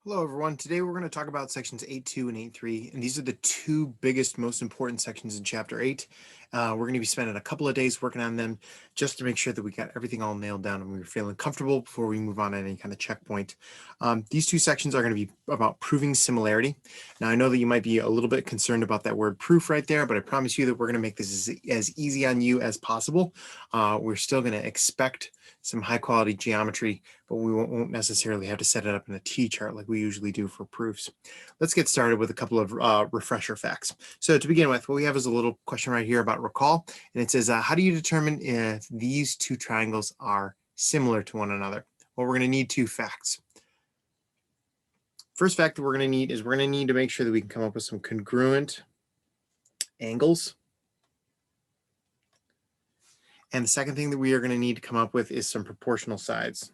Hello everyone. Today we're going to talk about sections 8.2 and 8.3, and these are the two biggest, most important sections in chapter 8. We're going to be spending a couple of days working on them just to make sure that we got everything all nailed down and we're feeling comfortable before we move on to any kind of checkpoint. These two sections are going to be about proving similarity. Now I know that you might be a little bit concerned about that word proof right there, but I promise you that we're going to make this as easy on you as possible. We're still going to expect some high quality geometry, but we won't necessarily have to set it up in a T-chart like we usually do for proofs. Let's get started with a couple of refresher facts. So to begin with, what we have is a little question right here about recall, and it says, how do you determine if these two triangles are similar to one another? Well, we're going to need two facts. First fact that we're going to need is we're going to need to make sure that we can come up with some congruent angles. And the second thing that we are going to need to come up with is some proportional sides.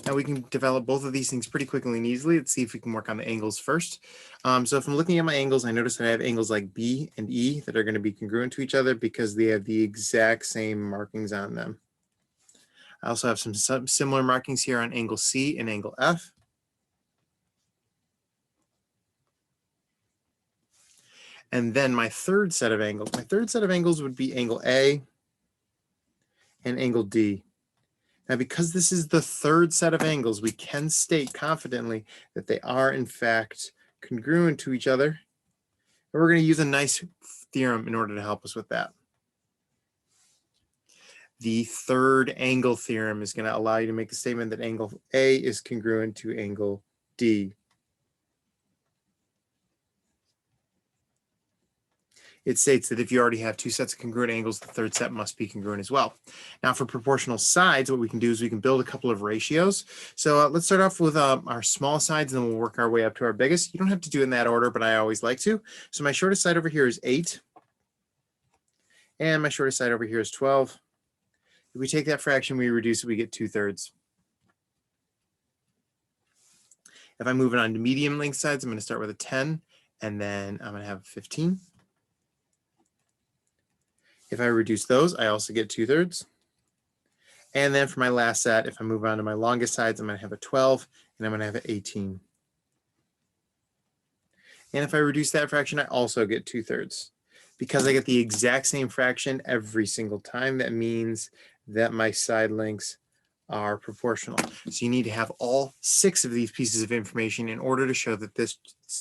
Now we can develop both of these things pretty quickly and easily. Let's see if we can work on the angles first. So if I'm looking at my angles, I notice that I have angles like B and E that are going to be congruent to each other because they have the exact same markings on them. I also have some similar markings here on angle C and angle F. And then my third set of angles would be angle A and angle D. Now, because this is the third set of angles, we can state confidently that they are, in fact, congruent to each other. And we're going to use a nice theorem in order to help us with that. The third angle theorem is going to allow you to make the statement that angle A is congruent to angle D. It states that if you already have two sets of congruent angles, the third set must be congruent as well. Now for proportional sides, what we can do is we can build a couple of ratios. So let's start off with our small sides, and then we'll work our way up to our biggest. You don't have to do it in that order, but I always like to. So my shortest side over here is 8. And my shortest side over here is 12. If we take that fraction, we reduce it, we get 2/3. If I move it on to medium length sides, I'm going to start with a 10, and then I'm going to have 15. If I reduce those, I also get 2/3. And then for my last set, if I move on to my longest sides, I'm going to have a 12, and I'm going to have an 18. And if I reduce that fraction, I also get 2/3. Because I get the exact same fraction every single time, that means that my side lengths are proportional. So you need to have all 6 of these pieces of information in order to show that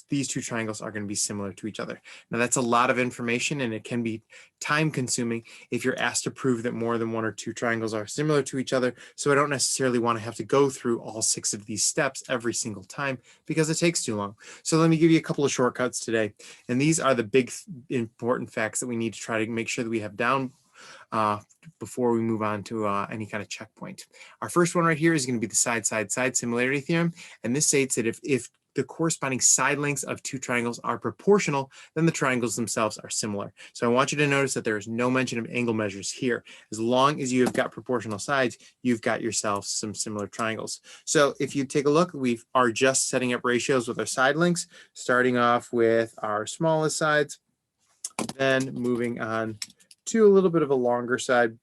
these two triangles are going to be similar to each other. Now that's a lot of information, and it can be time consuming if you're asked to prove that more than one or two triangles are similar to each other. So I don't necessarily want to have to go through all 6 of these steps every single time because it takes too long. So let me give you a couple of shortcuts today. And these are the big important facts that we need to try to make sure that we have down before we move on to any kind of checkpoint. Our first one right here is going to be the side similarity theorem. And this states that if the corresponding side lengths of two triangles are proportional, then the triangles themselves are similar. So I want you to notice that there is no mention of angle measures here. As long as you have got proportional sides, you've got yourself some similar triangles. So if you take a look, we are just setting up ratios with our side lengths, starting off with our smallest sides, then moving on to a little bit of a longer side.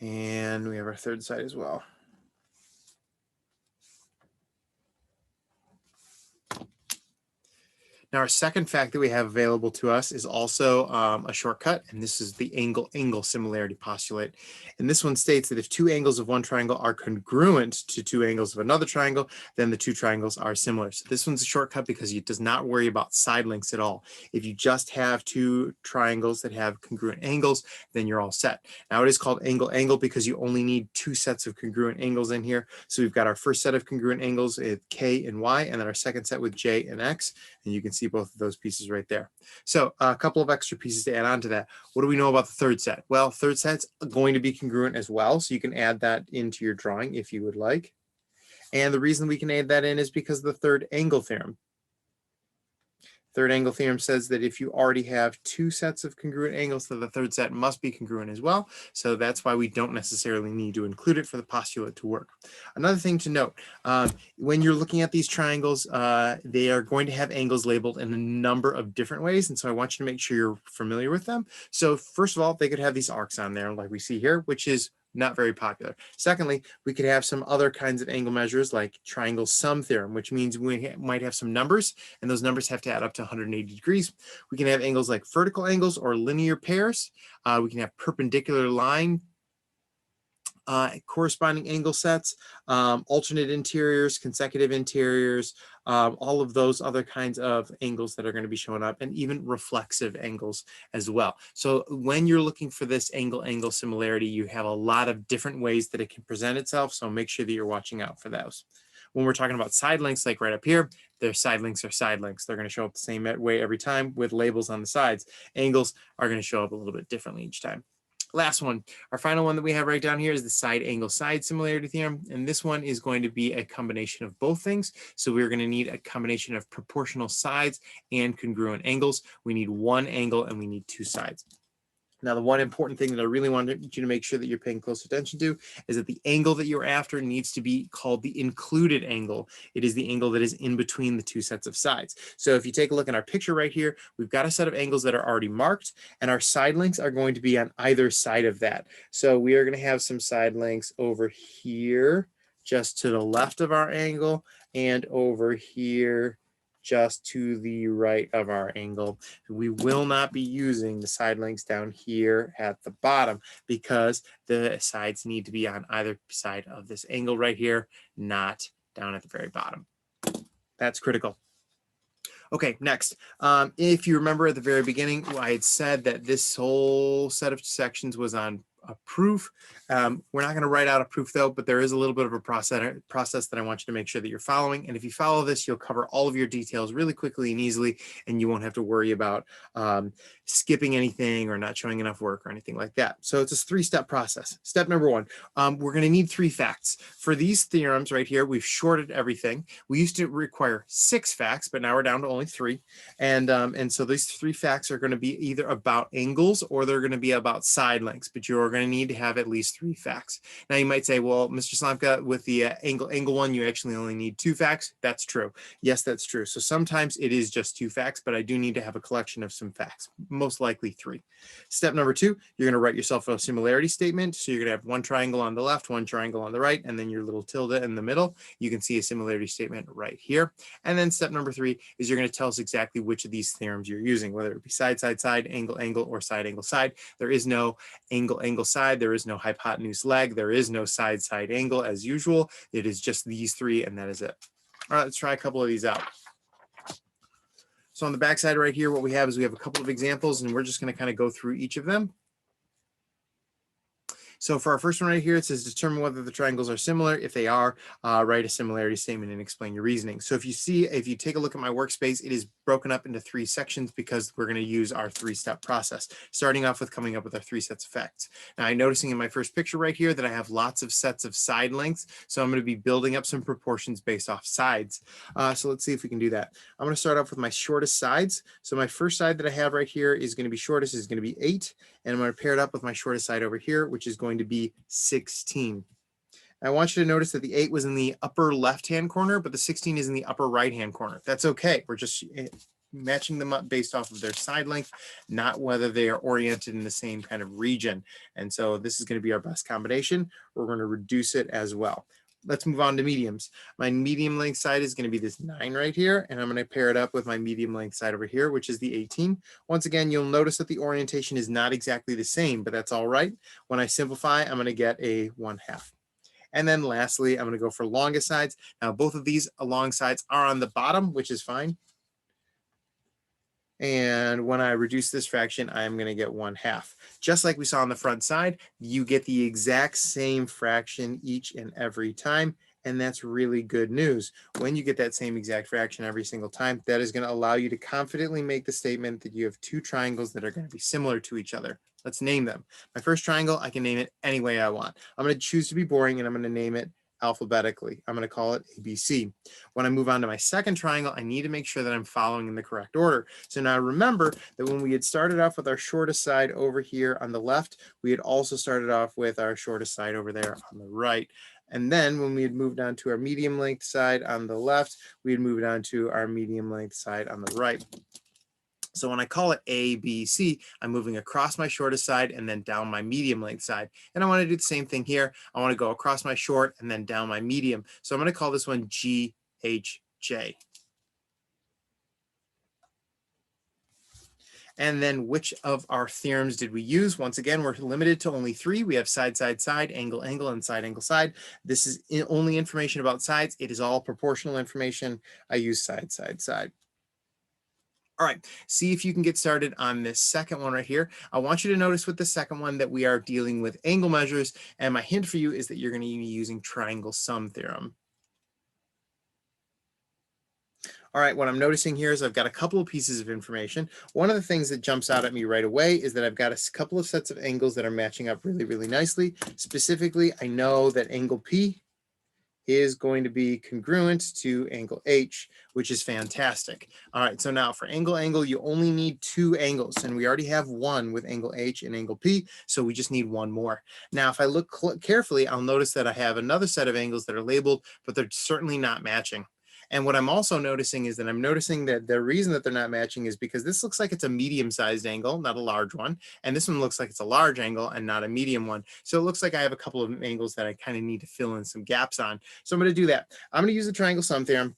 And we have our third side as well. Now, our second fact that we have available to us is also a shortcut, and this is the angle-angle similarity postulate. And this one states that if two angles of one triangle are congruent to two angles of another triangle, then the two triangles are similar. So this one's a shortcut because it does not worry about side lengths at all. If you just have two triangles that have congruent angles, then you're all set. Now, it is called angle-angle because you only need 2 sets of congruent angles in here. So we've got our first set of congruent angles with K and Y, and then our second set with J and X. And you can see both of those pieces right there. So a couple of extra pieces to add on to that. What do we know about the third set? Well, third set's going to be congruent as well. So you can add that into your drawing if you would like. And the reason we can add that in is because of the third angle theorem. Third angle theorem says that if you already have two sets of congruent angles, then the third set must be congruent as well. So that's why we don't necessarily need to include it for the postulate to work. Another thing to note, when you're looking at these triangles, they are going to have angles labeled in a number of different ways. And so I want you to make sure you're familiar with them. So first of all, they could have these arcs on there like we see here, which is not very popular. Secondly, we could have some other kinds of angle measures like triangle sum theorem, which means we might have some numbers and those numbers have to add up to 180 degrees. We can have angles like vertical angles or linear pairs. We can have perpendicular line corresponding angle sets, alternate interiors, consecutive interiors, all of those other kinds of angles that are going to be showing up, and even reflexive angles as well. So when you're looking for this angle-angle similarity, you have a lot of different ways that it can present itself. So make sure that you're watching out for those. When we're talking about side lengths, like right up here, their side lengths are side lengths. They're going to show up the same way every time with labels on the sides. Angles are going to show up a little bit differently each time. Last one, our final one that we have right down here is the side angle side similarity theorem. And this one is going to be a combination of both things. So we're going to need a combination of proportional sides and congruent angles. We need one angle and we need two sides. Now, the one important thing that I really want you to make sure that you're paying close attention to is that the angle that you're after needs to be called the included angle. It is the angle that is in between the two sets of sides. So if you take a look at our picture right here, we've got a set of angles that are already marked, and our side lengths are going to be on either side of that. So we are going to have some side lengths over here, just to the left of our angle, and over here, just to the right of our angle. We will not be using the side lengths down here at the bottom because the sides need to be on either side of this angle right here, not down at the very bottom. That's critical. Okay, next. If you remember at the very beginning, I had said that this whole set of sections was on a proof. We're not going to write out a proof though, but there is a little bit of a process that I want you to make sure that you're following. And if you follow this, you'll cover all of your details really quickly and easily, and you won't have to worry about skipping anything or not showing enough work or anything like that. So it's a three-step process. Step number one, we're going to need 3 facts. For these theorems right here, we've shorted everything. We used to require 6 facts, but now we're down to only 3. And so these 3 facts are going to be either about angles or they're going to be about side lengths, but you're going to need to have at least 3 facts. Now you might say, well, Mr. Slomka, with the angle one, you actually only need 2 facts. That's true. Yes, that's true. So sometimes it is just 2 facts, but I do need to have a collection of some facts, most likely 3. Step number 2, you're going to write yourself a similarity statement. So you're going to have one triangle on the left, one triangle on the right, and then your little tilde in the middle. You can see a similarity statement right here. And then step number 3 is you're going to tell us exactly which of these theorems you're using, whether it be side, side, side, angle, angle, or side, angle, side. There is no angle, angle, side. There is no hypotenuse, leg. There is no side, side, angle as usual. It is just these 3, and that is it. All right, let's try a couple of these out. So on the back side right here, what we have is we have a couple of examples, and we're just going to kind of go through each of them. So for our first one right here, it says determine whether the triangles are similar. If they are, write a similarity statement and explain your reasoning. So if you take a look at my workspace, it is broken up into 3 sections because we're going to use our 3-step process, starting off with coming up with our 3 sets of facts. Now I'm noticing in my first picture right here that I have lots of sets of side lengths. So I'm going to be building up some proportions based off sides. So let's see if we can do that. I'm going to start off with my shortest sides. So my first side that I have right here is going to be shortest, is going to be 8. And I'm going to pair it up with my shortest side over here, which is going to be 16. I want you to notice that the 8 was in the upper left-hand corner, but the 16 is in the upper right-hand corner. That's okay. We're just matching them up based off of their side length, not whether they are oriented in the same kind of region. And so this is going to be our best combination. We're going to reduce it as well. Let's move on to mediums. My medium length side is going to be this 9 right here, and I'm going to pair it up with my medium length side over here, which is the 18. Once again, you'll notice that the orientation is not exactly the same, but that's all right. When I simplify, I'm going to get a 1/2. And then lastly, I'm going to go for longest sides. Now, both of these long sides are on the bottom, which is fine. And when I reduce this fraction, I'm going to get 1/2. Just like we saw on the front side, you get the exact same fraction each and every time. And that's really good news. When you get that same exact fraction every single time, that is going to allow you to confidently make the statement that you have 2 triangles that are going to be similar to each other. Let's name them. My first triangle, I can name it any way I want. I'm going to choose to be boring, and I'm going to name it alphabetically. I'm going to call it ABC. When I move on to my second triangle, I need to make sure that I'm following in the correct order. So now remember that when we had started off with our shortest side over here on the left, we had also started off with our shortest side over there on the right. And then when we had moved on to our medium length side on the left, we had moved on to our medium length side on the right. So when I call it A, B, C, I'm moving across my shortest side and then down my medium length side. And I want to do the same thing here. I want to go across my short and then down my medium. So I'm going to call this one G, H, J. And then which of our theorems did we use? Once again, we're limited to only 3. We have side, side, side, angle, angle, and side, angle, side. This is only information about sides. It is all proportional information. I use side, side, side. All right, see if you can get started on this second one right here. I want you to notice with the second one that we are dealing with angle measures. And my hint for you is that you're going to be using triangle sum theorem. All right, what I'm noticing here is I've got a couple of pieces of information. One of the things that jumps out at me right away is that I've got a couple of sets of angles that are matching up really, really nicely. Specifically, I know that angle P is going to be congruent to angle H, which is fantastic. All right, so now for angle, you only need 2 angles, and we already have one with angle H and angle P, so we just need one more. Now, if I look carefully, I'll notice that I have another set of angles that are labeled, but they're certainly not matching. And what I'm also noticing is that I'm noticing that the reason that they're not matching is because this looks like it's a medium-sized angle, not a large one. And this one looks like it's a large angle and not a medium one. So it looks like I have a couple of angles that I kind of need to fill in some gaps on. So I'm going to do that. I'm going to use the triangle sum theorem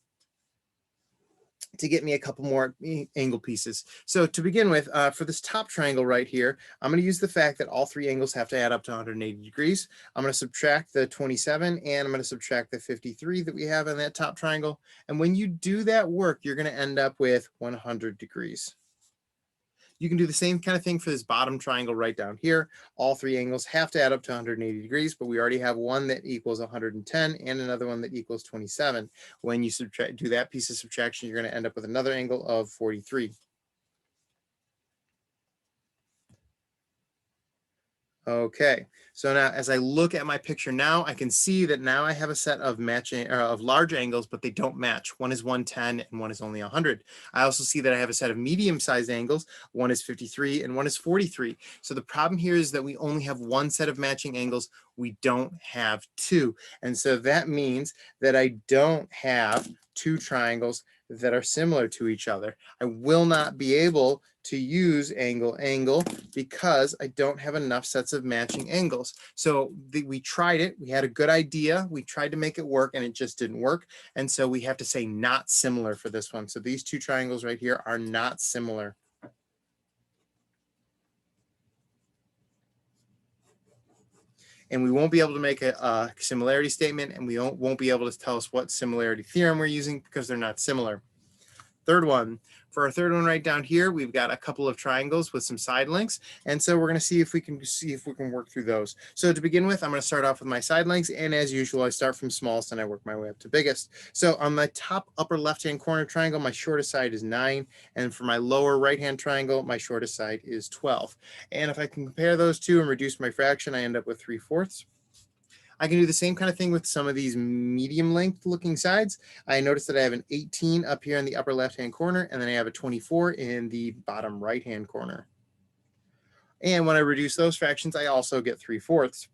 to get me a couple more angle pieces. So to begin with, for this top triangle right here, I'm going to use the fact that all 3 angles have to add up to 180 degrees. I'm going to subtract the 27 and I'm going to subtract the 53 that we have in that top triangle. And when you do that work, you're going to end up with 100 degrees. You can do the same kind of thing for this bottom triangle right down here. All 3 angles have to add up to 180 degrees, but we already have one that equals 110 and another one that equals 27. When you do that piece of subtraction, you're going to end up with another angle of 43. Okay, so now as I look at my picture now, I can see that now I have a set of of large angles, but they don't match. One is 110 and one is only 100. I also see that I have a set of medium-sized angles. One is 53 and one is 43. So the problem here is that we only have one set of matching angles. We don't have 2. And so that means that I don't have 2 triangles that are similar to each other. I will not be able to use angle because I don't have enough sets of matching angles. So we tried it. We had a good idea. We tried to make it work and it just didn't work. And so we have to say not similar for this one. So these 2 triangles right here are not similar. And we won't be able to make a similarity statement, and we won't be able to tell us what similarity theorem we're using because they're not similar. Third one. For our third one right down here, we've got a couple of triangles with some side lengths. And so we're going to see if we can work through those. So to begin with, I'm going to start off with my side lengths. And as usual, I start from smallest and I work my way up to biggest. So on my top upper left-hand corner triangle, my shortest side is 9. And for my lower right-hand triangle, my shortest side is 12. And if I can compare those two and reduce my fraction, I end up with 3/4. I can do the same kind of thing with some of these medium length looking sides. I notice that I have an 18 up here in the upper left-hand corner, and then I have a 24 in the bottom right-hand corner. And when I reduce those fractions, I also get 3/4.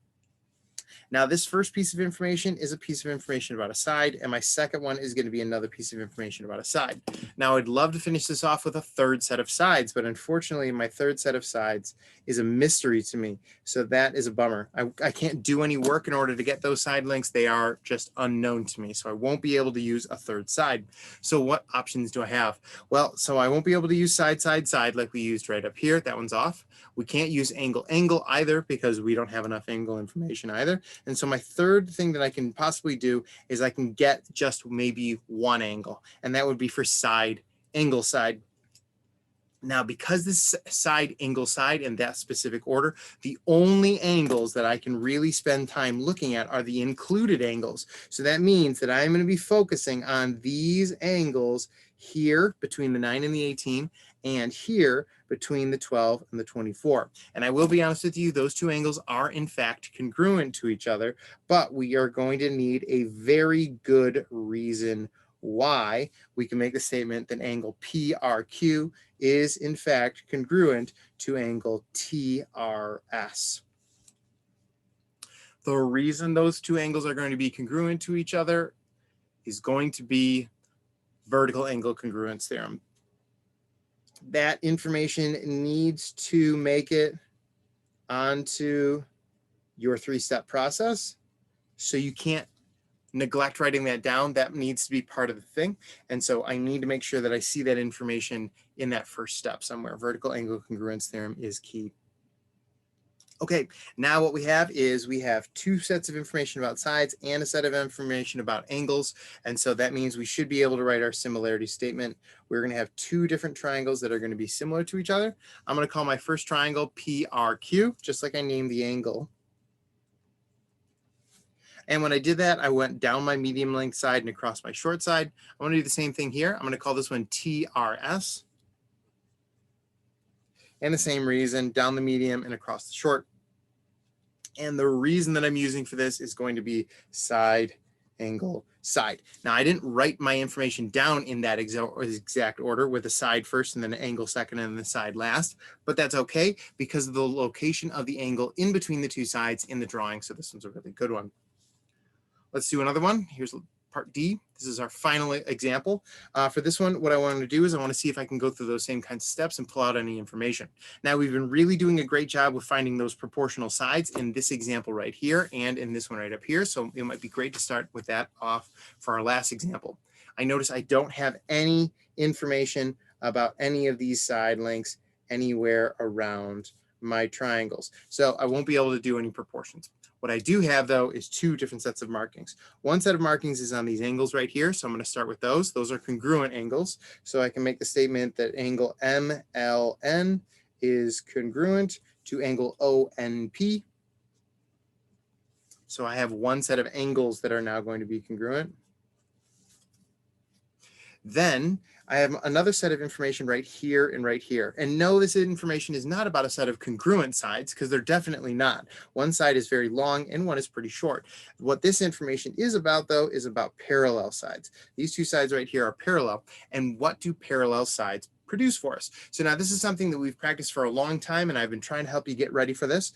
Now, this first piece of information is a piece of information about a side, and my second one is going to be another piece of information about a side. Now, I'd love to finish this off with a third set of sides, but unfortunately, my third set of sides is a mystery to me. So that is a bummer. I can't do any work in order to get those side lengths. They are just unknown to me, so I won't be able to use a third side. So what options do I have? Well, so I won't be able to use side, side, side like we used right up here. That one's off. We can't use angle, angle either because we don't have enough angle information either. And so my third thing that I can possibly do is I can get just maybe one angle, and that would be for side, angle side. Now, because this side, angle side in that specific order, the only angles that I can really spend time looking at are the included angles. So that means that I'm going to be focusing on these angles here between the 9 and the 18, and here between the 12 and the 24. And I will be honest with you, those two angles are in fact congruent to each other, but we are going to need a very good reason why we can make the statement that angle PRQ is in fact congruent to angle TRS. The reason those two angles are going to be congruent to each other is going to be vertical angle congruence theorem. That information needs to make it onto your three-step process. So you can't neglect writing that down. That needs to be part of the thing. And so I need to make sure that I see that information in that first step somewhere. Vertical angle congruence theorem is key. Okay, now what we have is we have two sets of information about sides and a set of information about angles. And so that means we should be able to write our similarity statement. We're going to have two different triangles that are going to be similar to each other. I'm going to call my first triangle PRQ, just like I named the angle. And when I did that, I went down my medium length side and across my short side. I want to do the same thing here. I'm going to call this one TRS. And the same reason, down the medium and across the short. And the reason that I'm using for this is going to be side, angle, side. Now, I didn't write my information down in that exact order with the side first and then the angle second and the side last, but that's okay because of the location of the angle in between the two sides in the drawing. So this one's a really good one. Let's do another one. Here's part D. This is our final example. For this one, what I want to do is I want to see if I can go through those same kinds of steps and pull out any information. Now, we've been really doing a great job with finding those proportional sides in this example right here and in this one right up here. So it might be great to start with that off for our last example. I notice I don't have any information about any of these side lengths anywhere around my triangles. So I won't be able to do any proportions. What I do have, though, is two different sets of markings. One set of markings is on these angles right here, so I'm going to start with those. Those are congruent angles, so I can make the statement that angle MLN is congruent to angle ONP. So I have one set of angles that are now going to be congruent. Then I have another set of information right here and right here. And no, this information is not about a set of congruent sides because they're definitely not. One side is very long and one is pretty short. What this information is about, though, is about parallel sides. These two sides right here are parallel. And what do parallel sides produce for us? So now this is something that we've practiced for a long time, and I've been trying to help you get ready for this.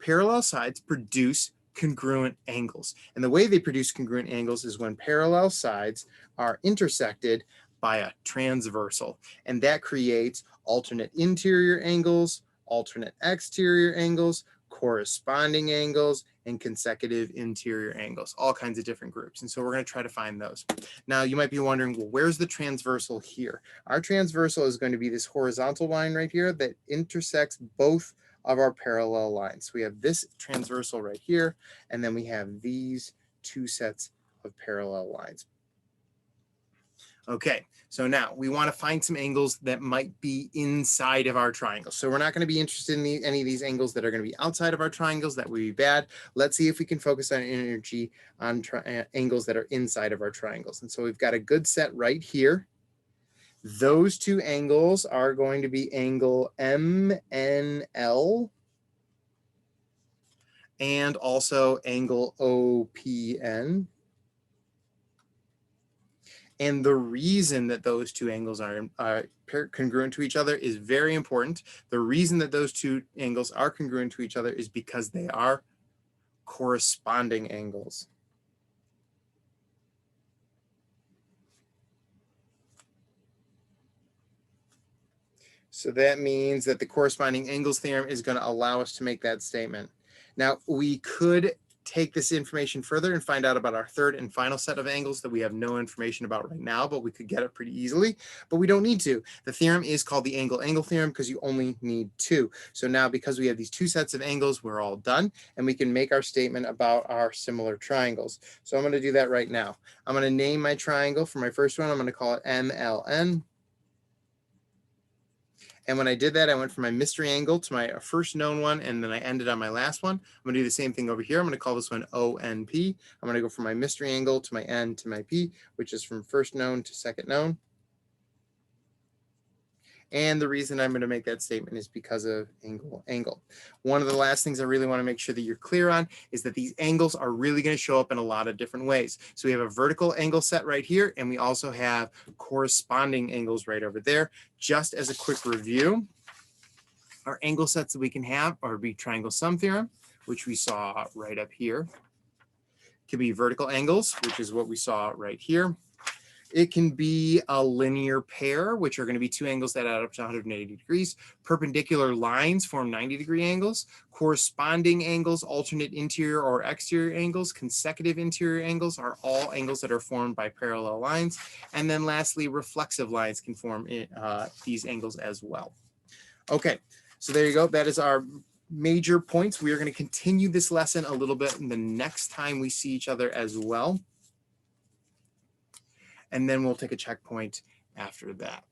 Parallel sides produce congruent angles. And the way they produce congruent angles is when parallel sides are intersected by a transversal. And that creates alternate interior angles, alternate exterior angles, corresponding angles, and consecutive interior angles, all kinds of different groups. And so we're going to try to find those. Now, you might be wondering, well, where's the transversal here? Our transversal is going to be this horizontal line right here that intersects both of our parallel lines. We have this transversal right here, and then we have these two sets of parallel lines. Okay, so now we want to find some angles that might be inside of our triangle. So we're not going to be interested in any of these angles that are going to be outside of our triangles. That would be bad. Let's see if we can focus our energy on angles that are inside of our triangles. And so we've got a good set right here. Those two angles are going to be angle MNL and also angle OPN. And the reason that those two angles are congruent to each other is very important. The reason that those two angles are congruent to each other is because they are corresponding angles. So that means that the corresponding angles theorem is going to allow us to make that statement. Now, we could take this information further and find out about our third and final set of angles that we have no information about right now, but we could get it pretty easily, but we don't need to. The theorem is called the angle-angle theorem because you only need two. So now because we have these two sets of angles, we're all done, and we can make our statement about our similar triangles. So I'm going to do that right now. I'm going to name my triangle for my first one. I'm going to call it MLN. And when I did that, I went from my mystery angle to my first known one, and then I ended on my last one. I'm going to do the same thing over here. I'm going to call this one ONP. I'm going to go from my mystery angle to my N to my P, which is from first known to second known. And the reason I'm going to make that statement is because of angle. One of the last things I really want to make sure that you're clear on is that these angles are really going to show up in a lot of different ways. So we have a vertical angle set right here, and we also have corresponding angles right over there. Just as a quick review, our angle sets that we can have are be triangle sum theorem, which we saw right up here. It can be vertical angles, which is what we saw right here. It can be a linear pair, which are going to be two angles that add up to 180 degrees. Perpendicular lines form 90-degree angles. Corresponding angles, alternate interior or exterior angles, consecutive interior angles are all angles that are formed by parallel lines. And then lastly, reflexive lines can form these angles as well. Okay, so there you go. That is our major points. We are going to continue this lesson a little bit the next time we see each other as well. And then we'll take a checkpoint after that.